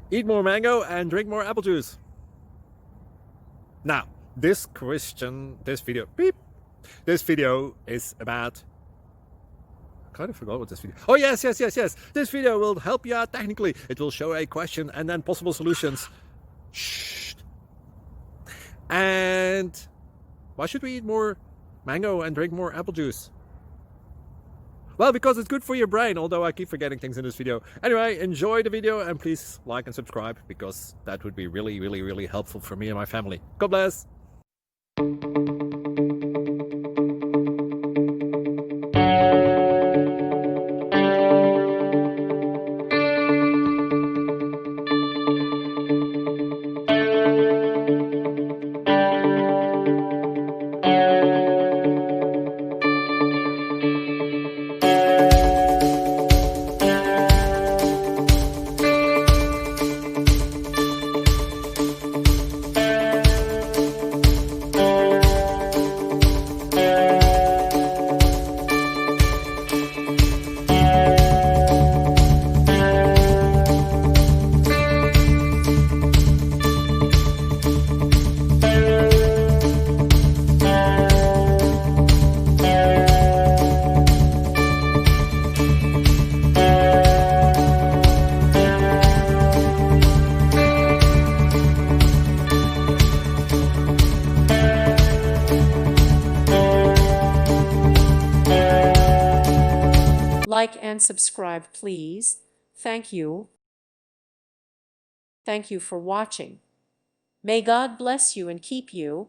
Eat more mango and drink more apple juice. Now, this video is about, I kind of forgot what this video. Oh, yes. This video will help you out technically. It will show a question and then possible solutions. Shh. And why should we eat more mango and drink more apple juice? Well, because it's good for your brain, although I keep forgetting things in this video. Anyway, enjoy the video and please like and subscribe, because that would be really helpful for me and my family. God bless! Like and subscribe, please. Thank you. Thank you for watching. May God bless you and keep you.